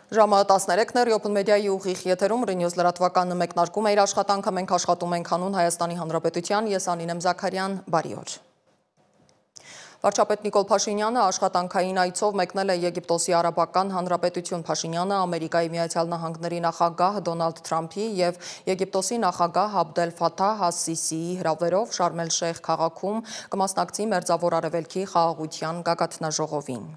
Ժամը 13-ն Open Media-ի ուղիղ եթերում Renews լրատվականը մեկնարկում է իր աշխատանքը, մենք աշխատում ենք հանուն Հայաստանի Հանրապետության, ես Անին եմ Զաքարյան, բարի օր։ Վարչապետ Նիկոլ Փաշինյանը աշխատանքային այցով մեկնել է Եգիպտոսի Արաբական Հանրապետություն։ Փաշինյանը Ամերիկայի Միացյալ Նահանգների նախագահ Դոնալդ Թրամփի եւ Եգիպտոսի նախագահ Աբդել Ֆաթահ Ասսիսիի հրավերով Շարմ էլ-Շեյխ քաղաքում կմասնակցի Մերձավոր Արևելքի խաղաղության գագաթնաժողովին։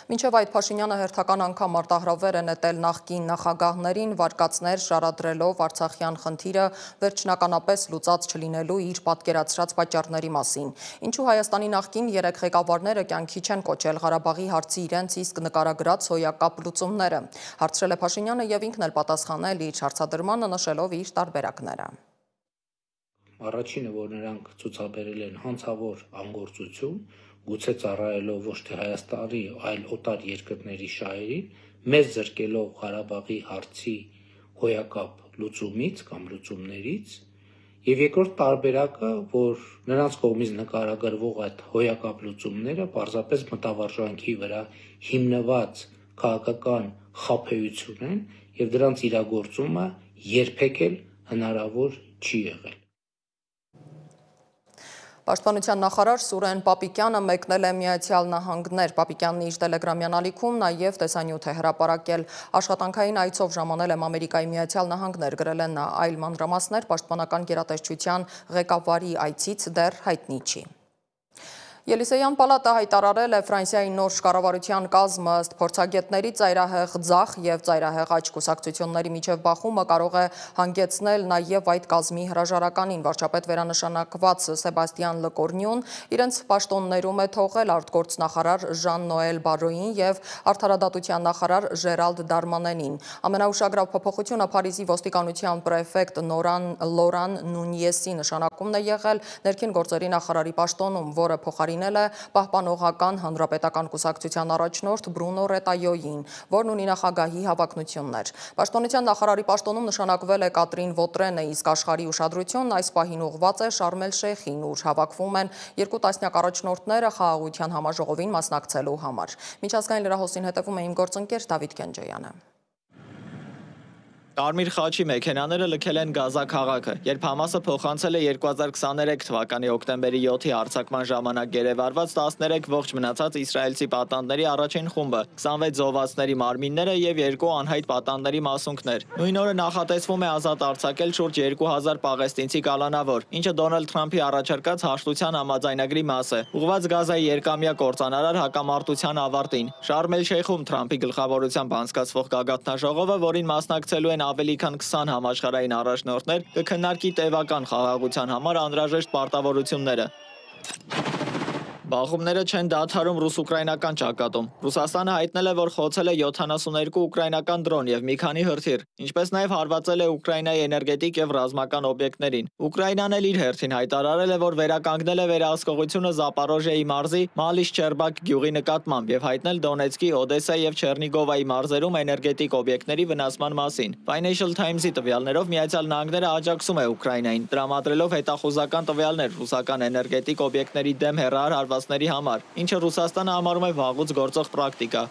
Մինչև այդ Փաշինյանը հերթական անգամ արտահրավեր է նետել նախկին նախագահներին, վարկածներ շարադրելով Արցախյան խնդիրը վերջնականապես լուծած չլինելու իր պատկերացրած պատճառների մասին։ Ինչու Հայաստանի նախկին 3 ղեկավարները կյանքի չեն կոչել Ղարաբաղի հարցի իրենց իսկ նկարագրած հոյակապ լուծումները։ Հարցրել է Փաշինյանը եւ ինքն էլ պատասխանել իր հարցադրմանը, նշելով իր տարբերակները։ Առաջինը, որ նրանք ցուցաբերել են հանցավոր անգործություն, գուցե ծառայելով ոչ թե Հայաստանի, այլ օտար երկրների շահերին, մեզ զրկելով Ղարաբաղի հարցի հոյակապ լուծումից կամ լուծումներից, եւ երկրորդ տարբերակը, որ նրանց կողմից նկարագրվող այդ հոյակապ լուծումները պարզապես մտավարժանքի վրա հիմնված քաղաքական խաբեություն են եւ դրանց իրագործումը երբեք էլ հնարավոր չի եղել։ Պաշտպանության նախարար Սուրեն Պապիկյանը մեկնել է Միացյալ Նահանգներ։ Պապիկյանն իր տելեգրամյան ալիքում նաև տեսանյութ է հրապարակել։ Աշխատանքային այցով ժամանել եմ Ամերիկայի Միացյալ Նահանգներ, գրել են նա, այլ մանրամասներ պաշտպանական գերատեսչության ղեկավարի այցից դեռ հայտնի չի։ Ելիսեյան պալատը հայտարարել է Ֆրանսիայի նոր կառավարության կազմը ըստ փորձագետների ծայրահեղ ձախ եւ ծայրահեղ աջ կուսակցությունների միջև բախումը կարող է հանգեցնել նաեւ այդ կազմի հրաժարականին։ Վարչապետ վերանշանակված Սեբաստիան Լկորնյուն իրենց պաշտոններում է թողել արտգործնախարար Ժան-Նոել Բարոյին եւ արդարադատության նախարար Ժերալդ Դարմանենին։ Ամենաուշագրավ փոփոխությունը Փարիզի ոստիկանության պրեֆեկտ Լորան Նունիեսի նշանակումն է եղել ներքին գործերի նախարարի պաշտոնում, որը փոխարինել է Պահպանողական հանրապետական կուսակցության առաջնորդ Բրունո Ռետայոյին, որն ունի նախագահի հավակնություններ։ Պաշտպանության նախարարի պաշտոնում նշանակվել է Կատրին Վոտրենը, իսկ աշխարհի ուշադրությունն այս պահին ուղղված է Շարմ էլ-Շեյխին, ուր հավաքվում են 2 տասնյակ առաջնորդները խաղաղության համաժողովին մասնակցելու համար։ Միջազգային լրահոսին հետևում է իմ գործընկեր Դավիթ Կենջոյանը։ Կարմիր խաչի մեքենաները լքել են Գազա քաղաքը, երբ Համասը փոխանցել է 2023 թվականի հոկտեմբերի 7-ի հարձակման ժամանակ գերեվարված 13 ողջ մնացած իսրայելցի պատանդների առաջին խումբը, 26 զոհվածների մարմինները եւ 2 անհայտ պատանդների մասունքներ։ Նույն օրը նախատեսվում է ազատ արձակել շուրջ 2000 պաղեստինցի կալանավոր, ինչը Դոնալդ Թրամփի առաջարկած հաշտության համաձայնագրի մաս է, ուղղված Գազայի երկամյա կործանարար հակամարտության ավարտին։ Շարմ էլ-Շեյխում Թրամփի գլխավորությամբ անցկացվող գագաթնաժողովը, որին մասնակցելու են ավելի քան 20 համաշխարհային առաջնորդներ, կքննարկի տևական խաղաղության համար անհրաժեշտ պարտավորությունները։ Բախումները չեն դադարում ռուս-ուկրաինական ճակատում։ Ռուսաստանը հայտնել է, որ խոցել է 72 ուկրաինական դրոն եւ մի քանի հրթիռ, ինչպես նաեւ հարվածել է Ուկրաինայի էներգետիկ եւ ռազմական օբյեկտներին։ Ուկրաինան էլ իր հերթին հայտարարել է, որ վերականգնել է վերահսկողությունը Զապարոժիայի մարզի Մալիշ-Չերբակ գյուղի նկատմամբ եւ հայտնել Դոնեցկի, Օդեսայի եւ Չեռնիգովայի մարզերում էներգետիկ օբյեկտների վնասման մասին։ Financial Times-ի տվյալներով Միացյալ Նահանգները աջակցում է Ուկրաինային, տրամադրելով հետախուզական տվյալներ ռուսական էներգետիկ օբյեկտների դեմ հեռահար համար, ինչը Ռուսաստանը համարում է վաղուց գործող պրակտիկա։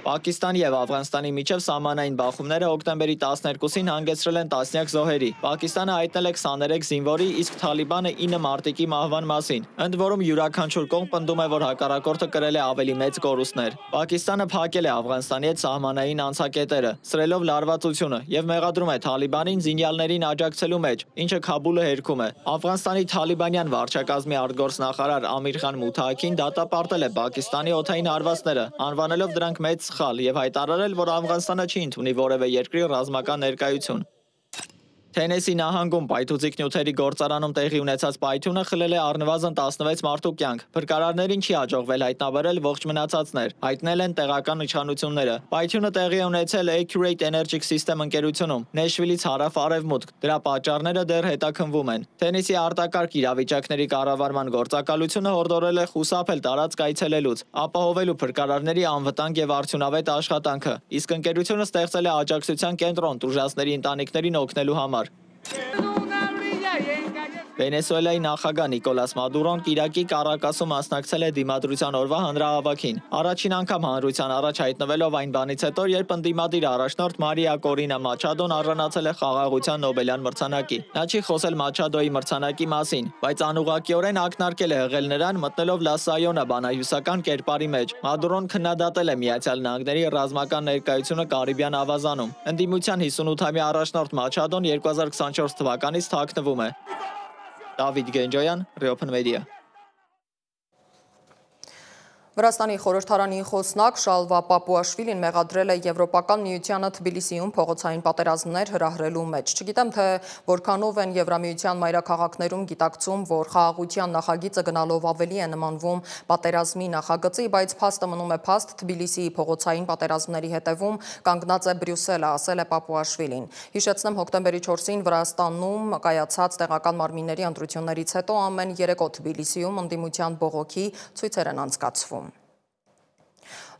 Պակիստանի եւ Աֆղանստանի միջև սահմանային բախումները հոկտեմբերի 12-ին հանգեցրել են տասնյակ զոհերի։ Պակիստանը հայտնել է 23 զինվորի, իսկ Թալիբանը 9 մարտիկի մահվան մասին։ Ընդ որում յուրաքանչյուր կողմ պնդում է, որ հակառակորդը կրել է ավելի մեծ կորուստներ։ Պակիստանը փակել է Աֆղանստանի հետ սահմանային անցակետերը, սրելով լարվածությունը եւ մեղադրում է Թալիբանին զինյալներին աջակցելու մեջ, ինչը Քաբուլը հերքում է։ Աֆղանստանի Թալիբանյան վարչակազմի արտգործնախարար Ամիր Խան Մութահաքին դատապարտել է Պակիստանի օդային հարվածները, անվանելով դրանք մեծ եւ հայտարարել, որ Աֆղանստանը չի ընդունի որևէ երկրի ռազմական ներկայություն։ Թենեսի նահանգում պայթուցիկ նյութերի գործարանում տեղի ունեցած պայթյունը խլել է առնվազն 16 մարդու կյանք։ Փրկարարներին չի հաջողվել հայտնաբերել ողջ մնացածներ, հայտնել են տեղական իշխանությունները։ Պայթյունը տեղի է ունեցել Accurate Energy System ընկերությունում, Նեշվիլից հարավ-արևմուտք։ Դրա պատճառները դեռ հետաքննվում են։ Թենեսի արտակարգ իրավիճակների կառավարման գործակալությունը հորդորել է խուսափել տարածք այցելելուց, ապահովելու փրկարարների անվտանգ եւ արդյունավետ աշխատանքը։ Իսկ ընկերությունը ստեղծել է աջակցության կենտրոն տուժածների ընտանիքներին օգնելու համար։ Վենեսուելայի նախագահ Նիկոլաս Մադուրոն Կիրակի Կարակասում մասնակցել է Դիմադրության օրվա հանրահավաքին։ Առաջին անգամ հանրության առաջ հայտնվելով այն բանից հետո, երբ ընդդիմադիր առաջնորդ Մարիա Կորինա Մաչադոն արժանացել է խաղաղության Նոբելյան մրցանակի։ Նա չի խոսել Մաչադոյի մրցանակի մասին, բայց անուղղակիորեն ակնարկել է հղել նրան մտնելով Լա Սայոնա բանահյուսական կերպարի մեջ։ Մադուրոն քննադատել է Միացյալ Նահանգների ռազմական ներկայությունը Կարիբյան ավազանում։ Ընդդիմության 58-ամյա առաջնորդ Մաչադոն 2024 թվականից թաքնվում է։ Դավիթ Գենջոյան, Ռիոփն մեդիա։ Վրաստանի խորհրդարանի խոսնակ Շալվա Պապուաշվիլին մեղադրել է Եվրոպական միությանը Թբիլիսիում փողոցային պատերազմներ հրահրելու մեջ։ Չգիտեմ, թե որքանով են Եվրամիության մայրաքաղաքներում գիտակցում, որ խաղաղության նախագիծը գնալով ավելի է նմանվում պատերազմի նախագծի, բայց փաստը մնում է փաստ, Թբիլիսիի փողոցային պատերազմների հետևում կանգնած է Բրյուսելը, ասել է Պապուաշվիլին։ Հիշեցնեմ, հոկտեմբերի 4-ին Վրաստանում կայացած տեղական մարմինների ընտրություններից հետո ամեն երեկո Թբիլիսիում ընդդիմության բողոքի ցույցեր են անցկացվում։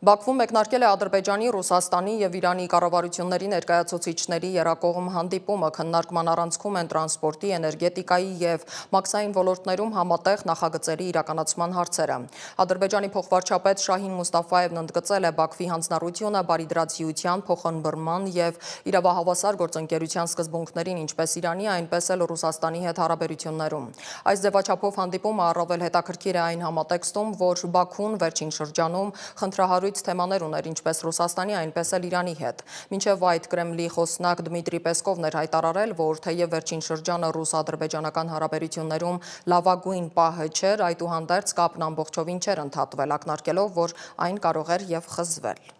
Բաքվում մեկնարկել է Ադրբեջանի, Ռուսաստանի և Իրանի կառավարությունների ներկայացուցիչների եռակողմ հանդիպումը, քննարկման առանցքում են տրանսպորտի, էներգետիկայի և մաքսային ոլորտներում համատեղ նախագծերի իրականացման հարցերը։ Ադրբեջանի փոխվարչապետ Շահին Մուստաֆայևն ընդգծել է Բաքվի հանձնառությունը բարիդրացիության, փոխանբռնման և իրավահավասար գործընկերության սկզբունքներին ինչպես Իրանի, այնպես էլ Ռուսաստանի հետ հարաբերություններում։ Այս ձևաչափով հանդիպումը առավել հետաքրքիր է այն համատեքստում, որ Բաքուն վերջին շրջանում խնդրահարույց թեմաներ ուներ ինչպես Ռուսաստանի, այնպես էլ Իրանի հետ։ Մինչև այդ Կրեմլի խոսնակ Դմիտրի Պեսկովն էր հայտարարել, որ թեև վերջին շրջանը ռուս-ադրբեջանական հարաբերություններում լավագույն պահը չէր, այդուհանդերձ կապն ամբողջովին չէր ընդհատվել, ակնարկելով, որ այն կարող էր և խզվել։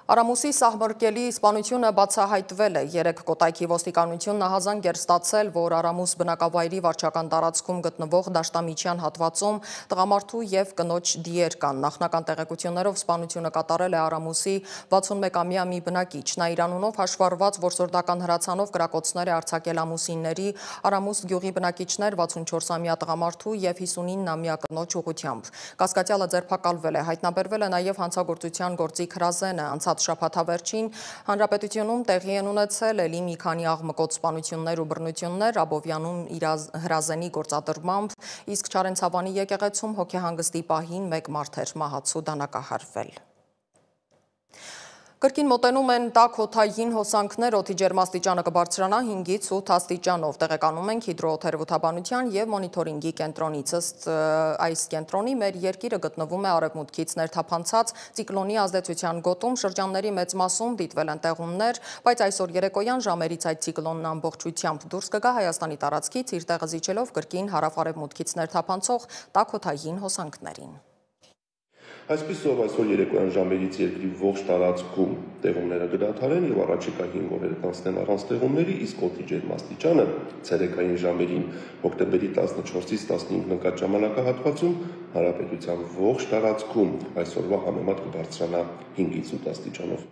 Արամուսի սահմռկելի սպանությունը բացահայտվել է։ 3 Կոտայքի ոստիկանությունն ահազանգ էր ստացել, որ Արամուս բնակավայրի վարչական տարածքում գտնվող դաշտամիջյան հատվածում տղամարդու և կնոջ դիեր կան։ Նախնական տեղեկություններով սպանությունը կատարել է Արամուսի 61-ամյա մի բնակիչ։ Նա իր անունով հաշվառված որսորդական հրացանով կրակոցներ է արձակել ամուսինների, Արամուս գյուղի բնակիչներ 64-ամյա տղամարդու և 59-ամյա կնոջ ուղղությամբ։ Կասկածյալը ձերբակալվել է, հայտնաբերվել է նաև հանցագործության գործիք հրազենը։ Շաբաթավերջին Հանրապետությունում տեղի են ունեցել էլի մի քանի աղմկոտ սպանություններ ու բռնություններ, Աբովյանում հրազենի գործադրմամբ, իսկ Չարենցավանի եկեղեցում հոգեհանգստի պահին 1 մարդ էր մահացու դանակահարվել։ Կրկին մոտենում են տաք օդային հոսանքներ, օդի ջերմաստիճանը կբարձրանա 5-ից 8 աստիճանով, տեղեկանում ենք հիդրոթերապևտաբանության և մոնիթորինգի կենտրոնից։ Ըստ այս կենտրոնի մեր երկիրը գտնվում է արևմուտքից ներթափանցած ցիկլոնի ազդեցության գոտում, շրջանների մեծ մասում դիտվել են տեղումներ, բայց այսօր երեկոյան ժամերից այդ ցիկլոնն ամբողջությամբ դուրս կգա Հայաստանի տարածքից, իր տեղը զիջելով կրկին հարավ-արևմուտքից ներթափանցող տաք օդային հոսանքներին։ Այսպիսով այսօր երեկոյան ժամերից երկրի ողջ տարածքում տեղումները կդադարեն եւ առաջիկա 5 օրերը կանցնեն առանց տեղումների, իսկ օդի ջերմաստիճանը ցերեկային ժամերին հոկտեմբերի 14-ից 15 նկատ ժամանակահատվածում հանրապետության ողջ տարածքում այսօրվա համեմատ կբարձրանա 5-ից 8 աստիճանով։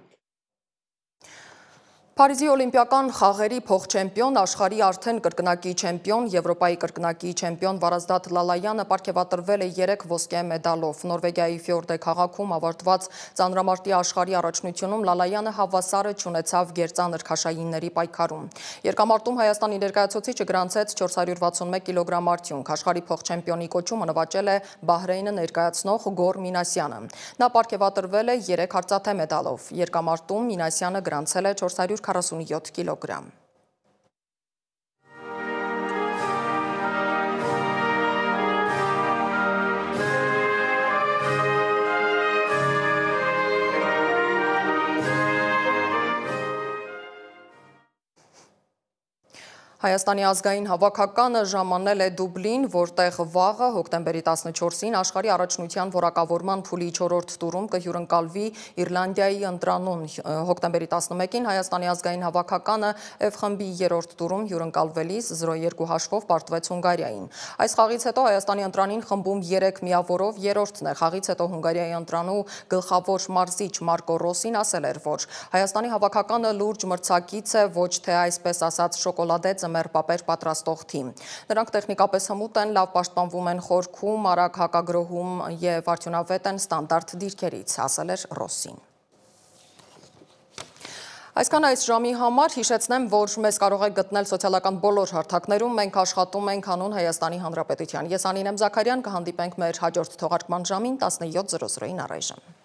Փարիզի օլիմպիական խաղերի փոխչեմպիոն, աշխարհի արդեն կրկնակի չեմպիոն, Եվրոպայի կրկնակի չեմպիոն Վարազդատ Լալայանը պարգևատրվել է 3 ոսկե մեդալով։ Նորվեգիայի Ֆյորդե քաղաքում ավարտված ծանրամարտի աշխարհի առաջնությունում Լալայանը հավասարը չունեցավ գերծանր քաշայինների պայքարում։ Երկամարտում Հայաստանի ներկայացուցիչը գրանցեց 461 կիլոգրամ արդյունք։ Աշխարհի փոխչեմպիոնի կոչումը նվաճել է Բահրեյնը ներկայացնող Գոր Մինասյանը։ Նա պարգևատրվել է 3 արծաթե մեդալով։ Երկամարտում Մինասյանը գրանցել է 447 կիլոգրամ։ Հայաստանի ազգային հավաքականը ժամանել է Դուբլին, որտեղ վաղը հոկտեմբերի 14-ին աշխարհի առաջնության որակավորման փուլի 4-րդ տուրում կհյուրընկալվի Իռլանդիայի ընտրանուն։ Հոկտեմբերի 11-ին Հայաստանի ազգային հավաքականը F խմբի 3-րդ տուրում հյուրընկալվելիս 0-2 հաշվով պարտվեց Հունգարիային։ Այս խաղից հետո Հայաստանի ընտրանին խմբում 3 միավորով երրորդն է։ Խաղից հետո Հունգարիայի ընտրանու գլխավոր մարզիչ Մարկո Ռոսին ասել էր, որ Հայաստանի հավաքականը լուրջ մրցակից է, ոչ թե այսպես ասած շոկոլադե մերպապեր պատրաստող թիմ։ Նրանք տեխնիկապես հմուտ են, լավ պաշտպանվում են խորքում, արագ հակագրոհում և արդյունավետ են ստանդարտ դիրքերից, ասել էր Ռոսին։ Այսքան այս ժամի համար հիշեցնեմ, որ մեզ կարող եք գտնել սոցիալական բոլոր հարթակներում, մենք աշխատում ենք հանուն Հայաստանի Հանրապետության։ Ես Անին եմ Զաքարյան, կհանդիպենք մեր հաջորդ թողարկման ժամին 17:00-ին առայժմ։